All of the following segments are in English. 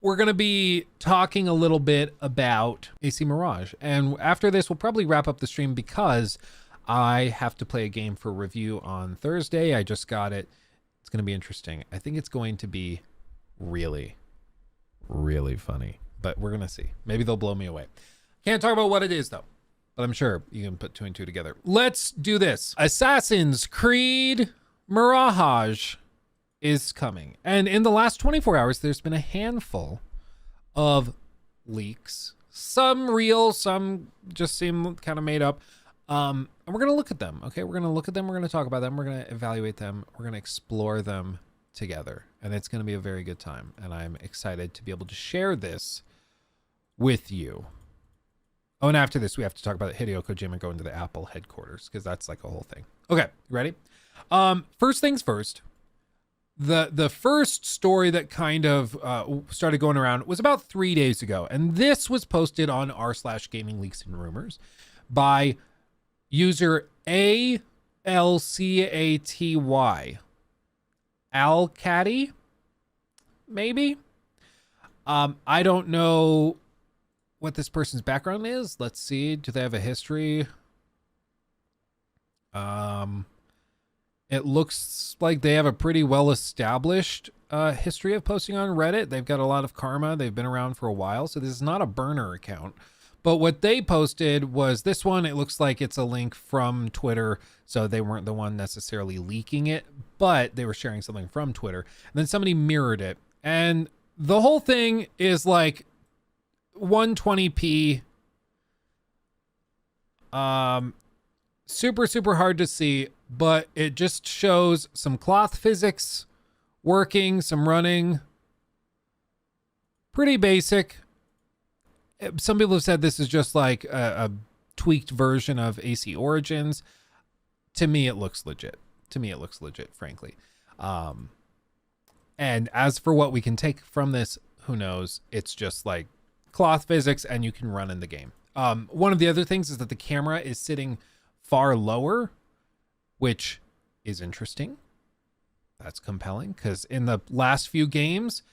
we're going to be talking a little bit about AC Mirage. And after this, we'll probably wrap up the stream because I have to play a game for review on Thursday. I just got it. It's going to be interesting. I think it's going to be really, really funny, but we're going to see. Maybe they'll blow me away. Can't talk about what it is, though, but I'm sure you can put two and two together. Let's do this. Assassin's Creed Mirage is coming. And in the last 24 hours, there's been a handful of leaks. Some real, some just seem kind of made up. And we're going to look at them, okay? We're going to look at them. We're going to talk about them. We're going to evaluate them. We're going to explore them together. And it's going to be a very good time. And I'm excited to be able to share this with you. Oh, and after this, we have to talk about Hideo Kojima going to the Apple headquarters because that's like a whole thing. Okay, ready? First things first. The first story that kind of started going around was about 3 days ago. And this was posted on r/gaming leaks and rumors by user ALCATY. Alcatty, maybe? I don't know what this person's background is. Let's see. Do they have a history? It looks like they have a pretty well-established history of posting on Reddit. They've got a lot of karma. They've been around for a while, so this is not a burner account. But what they posted was this one. It looks like it's a link from Twitter, so they weren't the one necessarily leaking it, but they were sharing something from Twitter. And then somebody mirrored it. And the whole thing is like 120p. Super, super hard to see, but it just shows some cloth physics working, some running. Pretty basic. Some people have said this is just like a tweaked version of AC Origins. To me, it looks legit. Frankly. And as for what we can take from this, who knows? It's just like cloth physics and you can run in the game. One of the other things is that the camera is sitting far lower, which is interesting. That's compelling because in the last few games,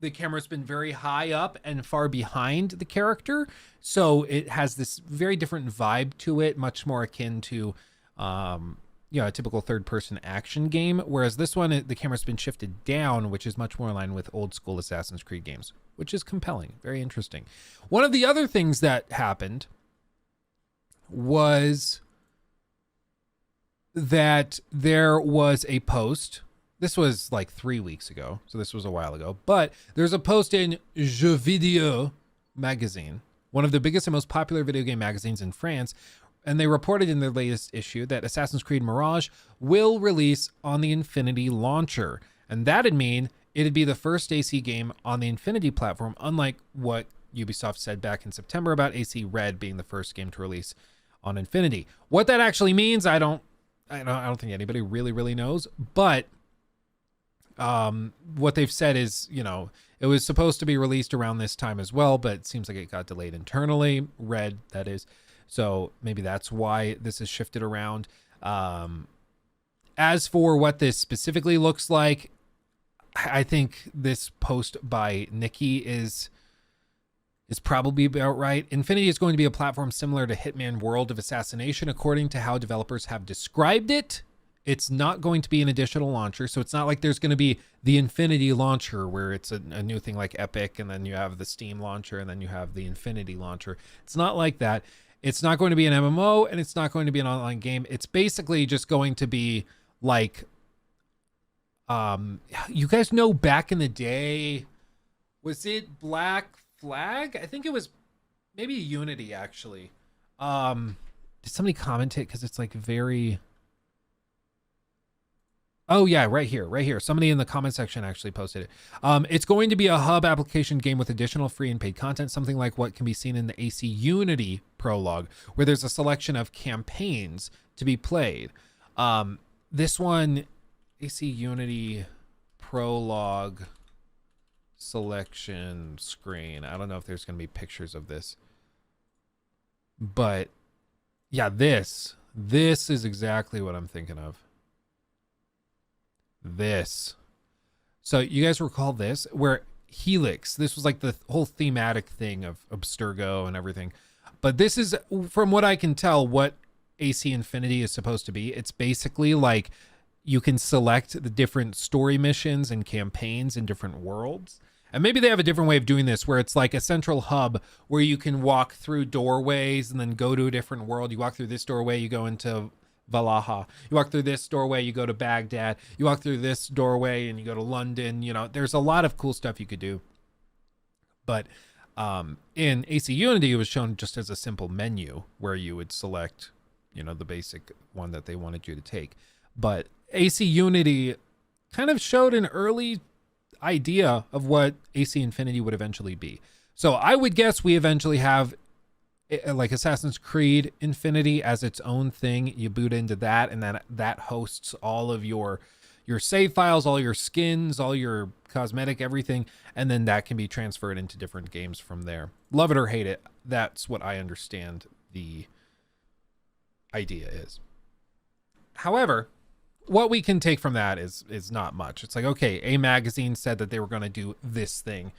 the camera's been very high up and far behind the character. So it has this very different vibe to it, much more akin to, a typical third-person action game. Whereas this one, the camera's been shifted down, which is much more in line with old school Assassin's Creed games, which is compelling, very interesting. One of the other things that happened was that there was a post. This was like 3 weeks ago, so this was a while ago. But there's a post in Jeux Vidéo magazine, one of the biggest and most popular video game magazines in France, and they reported in their latest issue that Assassin's Creed Mirage will release on the Infinity launcher. And that'd mean it'd be the first AC game on the Infinity platform, unlike what Ubisoft said back in September about AC Red being the first game to release on Infinity. What that actually means, I don't think anybody really knows, but what they've said is, it was supposed to be released around this time as well, but it seems like it got delayed internally. Red, that is. So maybe that's why this is shifted around. As for what this specifically looks like, I think this post by Nikki is probably about right. Infinity is going to be a platform similar to Hitman World of Assassination, according to how developers have described it. It's not going to be an additional launcher, so it's not like there's going to be the Infinity launcher where it's a new thing like Epic, and then you have the Steam launcher, and then you have the Infinity launcher. It's not like that. It's not going to be an MMO, and it's not going to be an online game. It's basically just going to be like, you guys know back in the day, was it Black Flag? I think it was maybe Unity, actually. Did somebody comment it? Because it's like very... Oh yeah, right here. Somebody in the comment section actually posted it. It's going to be a hub application game with additional free and paid content, something like what can be seen in the AC Unity prologue, where there's a selection of campaigns to be played. This one, AC Unity prologue selection screen. I don't know if there's going to be pictures of this, but yeah, this is exactly what I'm thinking of. This. So you guys recall this, where Helix. This was like the whole thematic thing of Abstergo and everything. But this is, from what I can tell, what AC Infinity is supposed to be. It's basically like you can select the different story missions and campaigns in different worlds. And maybe they have a different way of doing this where it's like a central hub where you can walk through doorways and then go to a different world. You walk through this doorway, you go into Valhalla. You walk through this doorway, you go to Baghdad. You walk through this doorway and you go to London. You know, there's a lot of cool stuff you could do. But in AC Unity, it was shown just as a simple menu where you would select, you know, the basic one that they wanted you to take. But AC Unity kind of showed an early idea of what AC Infinity would eventually be. So I would guess we eventually have like Assassin's Creed Infinity as its own thing. You boot into that, and then that hosts all of your save files, all your skins, all your cosmetic, everything, and then that can be transferred into different games from there. Love it or hate it, that's what I understand the idea is. However, what we can take from that is not much. It's like, okay, a magazine said that they were going to do this thing.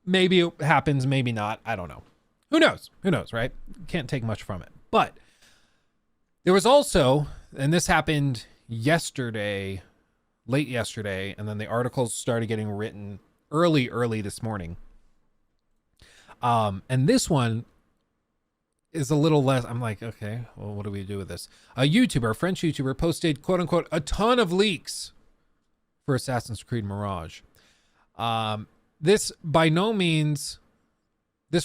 Maybe it happens, maybe not. I don't know. Who knows? Who knows, right? Can't take much from it. But there was also, and this happened yesterday, late yesterday, and then the articles started getting written early this morning. And this one is a little less, I'm like, okay, well, what do we do with this? A French YouTuber posted, quote unquote, a ton of leaks for Assassin's Creed Mirage. This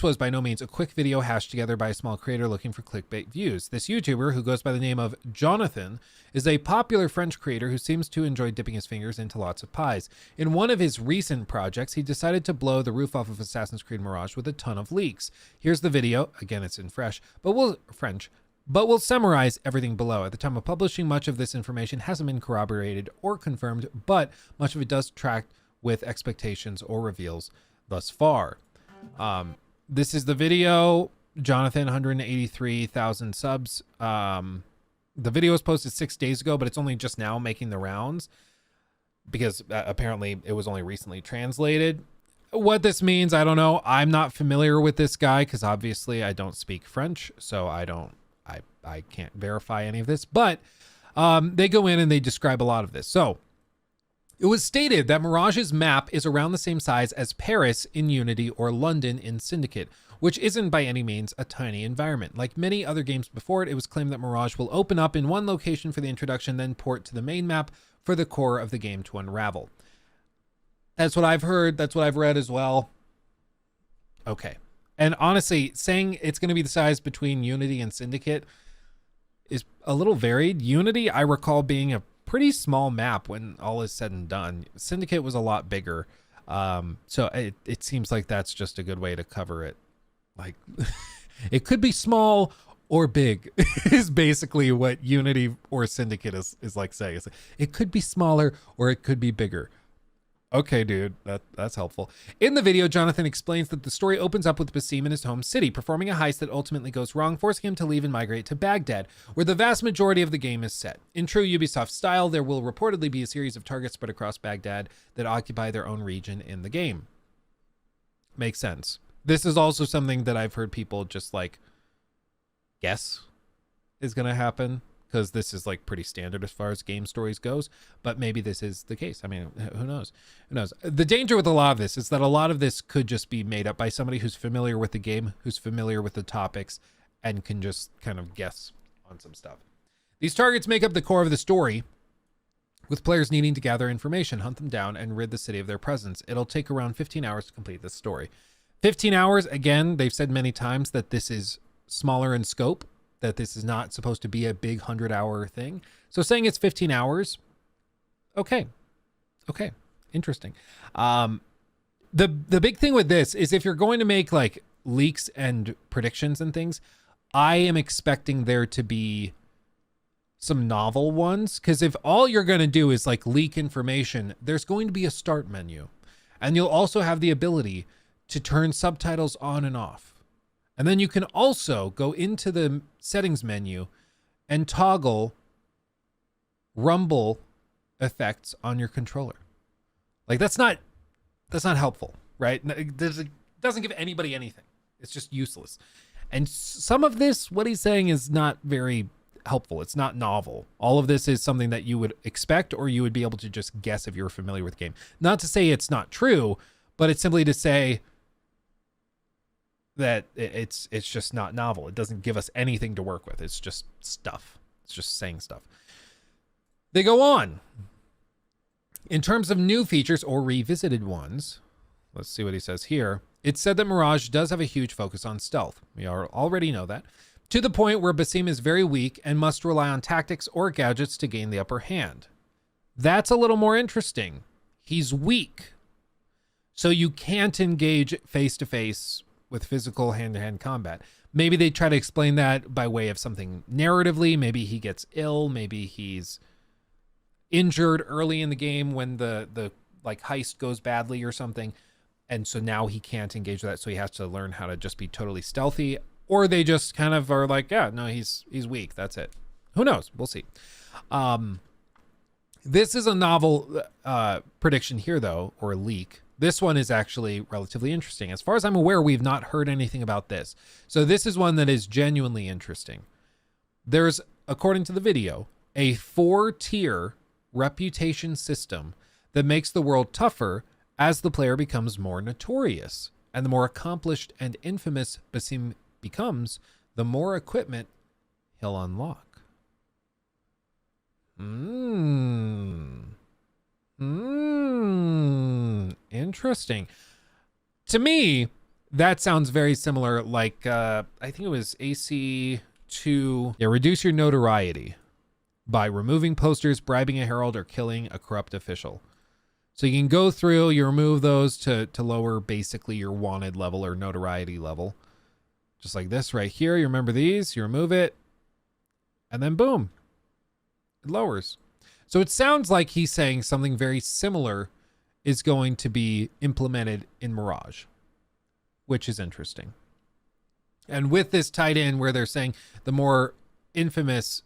was by no means a quick video hashed together by a small creator looking for clickbait views. This YouTuber, who goes by the name of Jonathan, is a popular French creator who seems to enjoy dipping his fingers into lots of pies. In one of his recent projects, he decided to blow the roof off of Assassin's Creed Mirage with a ton of leaks. Here's the video. Again, it's in French, but we'll summarize everything below. At the time of publishing, much of this information hasn't been corroborated or confirmed, but much of it does track with expectations or reveals thus far. This is the video. Jonathan, 183,000 subs. The video was posted 6 days ago, but it's only just now making the rounds because apparently it was only recently translated. What this means, I don't know. I'm not familiar with this guy because obviously I don't speak French, so I can't verify any of this. But they go in and they describe a lot of this. So it was stated that Mirage's map is around the same size as Paris in Unity or London in Syndicate, which isn't by any means a tiny environment. Like many other games before it, it was claimed that Mirage will open up in one location for the introduction, then port to the main map for the core of the game to unravel. That's what I've heard. That's what I've read as well. Okay. And honestly, saying it's going to be the size between Unity and Syndicate is a little varied. Unity, I recall being a pretty small map when all is said and done. Syndicate was a lot bigger. So it seems like that's just a good way to cover it. Like it could be small or big is basically what Unity or Syndicate is like saying. It's like, it could be smaller or it could be bigger. Okay, dude, that's helpful. In the video, Jonathan explains that the story opens up with Basim in his home city, performing a heist that ultimately goes wrong, forcing him to leave and migrate to Baghdad, where the vast majority of the game is set. In true Ubisoft style, there will reportedly be a series of targets spread across Baghdad that occupy their own region in the game. Makes sense. This is also something that I've heard people just like guess is going to happen, because this is like pretty standard as far as game stories goes, but maybe this is the case. I mean, who knows? Who knows? The danger with a lot of this is that a lot of this could just be made up by somebody who's familiar with the game, who's familiar with the topics, and can just kind of guess on some stuff. These targets make up the core of the story, with players needing to gather information, hunt them down, and rid the city of their presence. It'll take around 15 hours to complete this story. 15 hours, again, they've said many times that this is smaller in scope, that this is not supposed to be a big 100-hour thing. So saying it's 15 hours, okay, interesting. The big thing with this is if you're going to make like leaks and predictions and things, I am expecting there to be some novel ones, because if all you're going to do is like leak information, there's going to be a start menu, and you'll also have the ability to turn subtitles on and off. And then you can also go into the settings menu and toggle rumble effects on your controller. Like that's not helpful. right? It doesn't give anybody anything. It's just useless. And some of this, what he's saying, is not very helpful. It's not novel. All of this is something that you would expect, or you would be able to just guess if you're familiar with the game. Not to say it's not true, but it's simply to say that it's just not novel. It doesn't give us anything to work with. It's just stuff. It's just saying stuff. They go on. In terms of new features or revisited ones, let's see what he says here. It's said that Mirage does have a huge focus on stealth. We already know that. To the point where Basim is very weak and must rely on tactics or gadgets to gain the upper hand. That's a little more interesting. He's weak, so you can't engage face-to-face with physical hand-to-hand combat. Maybe they try to explain that by way of something narratively. Maybe he gets ill. Maybe he's injured early in the game when the like heist goes badly or something. And so now he can't engage with that. So he has to learn how to just be totally stealthy. Or they just kind of are like, yeah, no, he's weak. That's it. Who knows? We'll see. This is a novel prediction here, though, or leak. This one is actually relatively interesting. As far as I'm aware, we've not heard anything about this. So this is one that is genuinely interesting. There's, according to the video, a 4-tier reputation system that makes the world tougher as the player becomes more notorious. And the more accomplished and infamous Basim becomes, the more equipment he'll unlock. Interesting. To me, that sounds very similar, like I think it was AC to reduce your notoriety by removing posters, bribing a herald, or killing a corrupt official. So you can go through, you remove those to lower basically your wanted level or notoriety level. Just like this right here. You remember these, you remove it, and then boom, it lowers. So it sounds like he's saying something very similar is going to be implemented in Mirage, which is interesting. And with this tied in where they're saying the more infamous,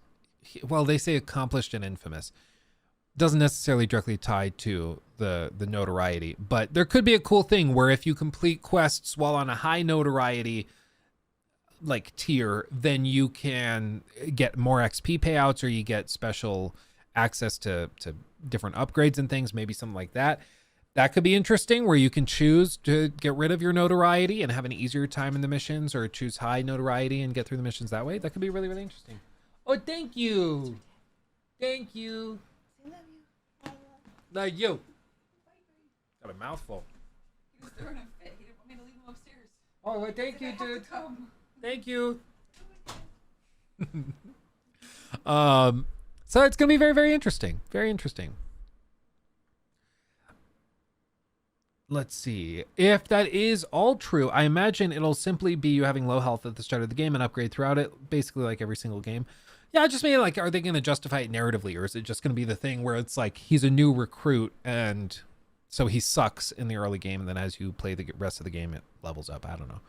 well, they say accomplished and infamous, doesn't necessarily directly tie to the notoriety, but there could be a cool thing where if you complete quests while on a high notoriety like tier, then you can get more XP payouts, or you get special access to different upgrades and things, maybe something like that. That could be interesting, where you can choose to get rid of your notoriety and have an easier time in the missions, or choose high notoriety and get through the missions that way. That could be really, really interesting. Oh, thank you. Thank you. No, you. Got a mouthful. He was throwing a fit. He didn't want me to leave him upstairs. Oh, well, thank you, dude. Thank you. So it's going to be very, very interesting. Very interesting. Let's see. If that is all true, I imagine it'll simply be you having low health at the start of the game and upgrade throughout it, basically like every single game. Yeah, I just mean, like, are they going to justify it narratively, or is it just going to be the thing where it's like he's a new recruit and so he sucks in the early game, and then as you play the rest of the game, it levels up? I don't know.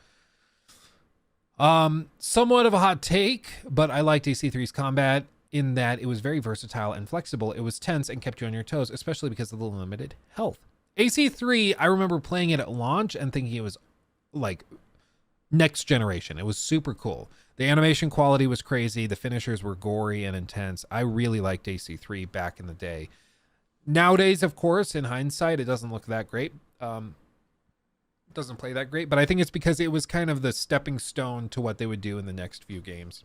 Somewhat of a hot take, but I liked AC3's combat in that it was very versatile and flexible. It was tense and kept you on your toes, especially because of the limited health. AC3, I remember playing it at launch and thinking it was like next generation. It was super cool. The animation quality was crazy. The finishers were gory and intense. I really liked AC3 back in the day. Nowadays, of course, in hindsight, it doesn't look that great. Doesn't play that great, but I think it's because it was kind of the stepping stone to what they would do in the next few games.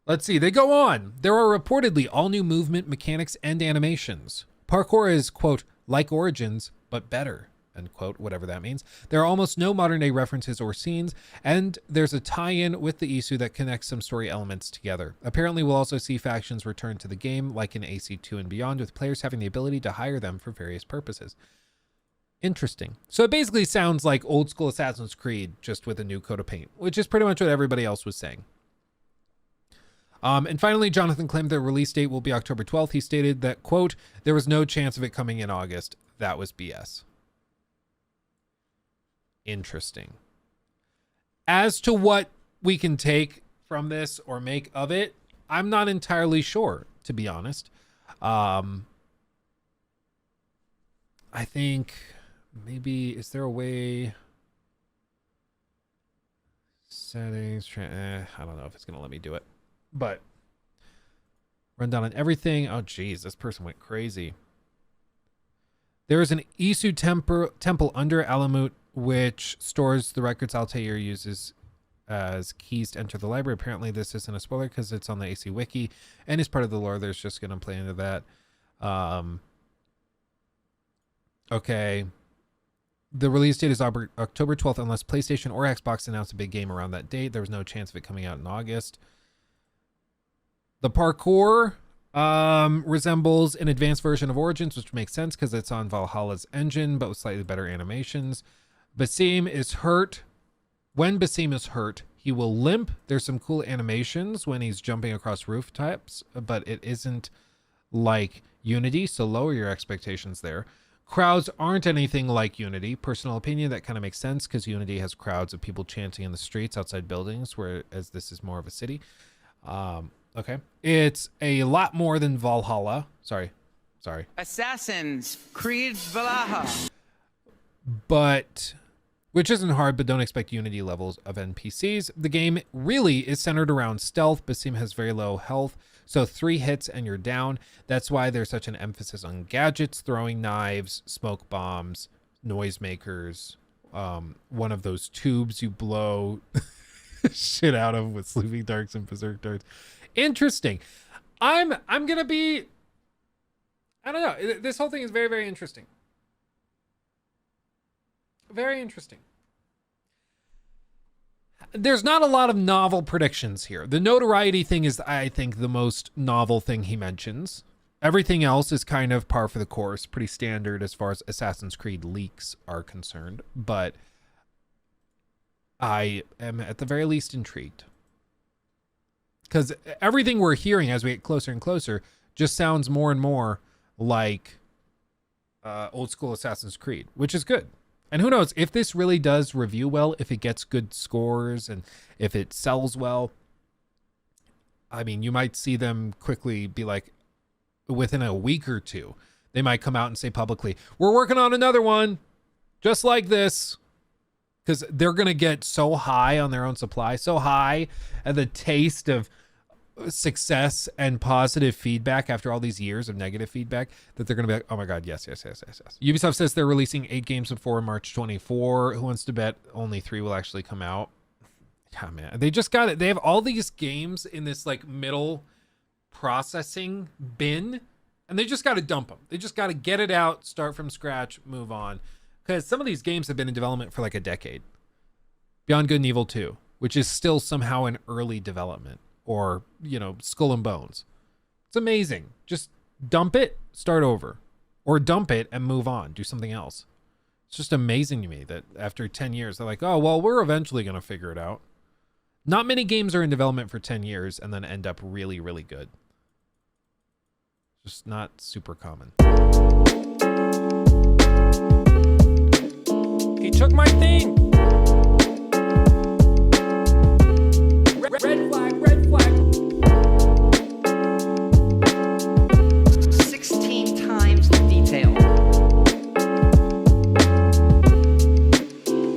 Let's see. They go on. There are reportedly all new movement mechanics and animations. Parkour is, quote, like Origins, but better, end quote, whatever that means. There are almost no modern day references or scenes, and there's a tie-in with the Isu that connects some story elements together. Apparently, we'll also see factions return to the game, like in AC2 and beyond, with players having the ability to hire them for various purposes. Interesting. So it basically sounds like old school Assassin's Creed, just with a new coat of paint, which is pretty much what everybody else was saying. And finally, Jonathan claimed the release date will be October 12th. He stated that, quote, there was no chance of it coming in August. That was BS. Interesting. As to what we can take from this or make of it, I'm not entirely sure, to be honest. I think maybe, is there a way? Settings, I don't know if it's going to let me do it, but run down on everything. Oh, geez, this person went crazy. There is an Isu temple under Alamut, which stores the records Altair uses as keys to enter the library. Apparently, this isn't a spoiler because it's on the AC Wiki and is part of the lore. There's just going to play into that. Okay. The release date is October 12th, unless PlayStation or Xbox announce a big game around that date. There was no chance of it coming out in August. The parkour resembles an advanced version of Origins, which makes sense because it's on Valhalla's engine, but with slightly better animations. Basim is hurt. When Basim is hurt, he will limp. There's some cool animations when he's jumping across rooftops, but it isn't like Unity, so lower your expectations there. Crowds aren't anything like Unity. Personal opinion, that kind of makes sense because Unity has crowds of people chanting in the streets outside buildings, whereas this is more of a city. Okay. It's a lot more than Valhalla. Sorry. Assassin's Creed Valhalla. But, which isn't hard, but don't expect Unity levels of NPCs. The game really is centered around stealth. Basim has very low health, so 3 hits and you're down. That's why there's such an emphasis on gadgets, throwing knives, smoke bombs, noisemakers, one of those tubes you blow shit out of with sleeping darts and berserk darts. Interesting. I'm gonna be, I don't know. This whole thing is very, very interesting. Very interesting. There's not a lot of novel predictions here. The notoriety thing is, I think, the most novel thing he mentions. Everything else is kind of par for the course, pretty standard as far as Assassin's Creed leaks are concerned. But I am at the very least intrigued. Because everything we're hearing as we get closer and closer just sounds more and more like old school Assassin's Creed, which is good. And who knows, if this really does review well, if it gets good scores and if it sells well, I mean, you might see them quickly be like, within a week or two, they might come out and say publicly, we're working on another one just like this. Because they're going to get so high on their own supply, so high at the taste of success and positive feedback after all these years of negative feedback that they're going to be like, oh my God, yes. Ubisoft says they're releasing 8 games before March 24. Who wants to bet only 3 will actually come out? Yeah, man. They just got it. They have all these games in this like middle processing bin, and they just got to dump them. They just got to get it out, start from scratch, move on. Because some of these games have been in development for like a decade. Beyond Good and Evil 2, which is still somehow in early development. Or, you know, Skull and Bones. It's amazing. Just dump it, start over. Or dump it and move on. Do something else. It's just amazing to me that after 10 years, they're like, oh, well, we're eventually going to figure it out. Not many games are in development for 10 years and then end up really, really good. Just not super common. He took my thing.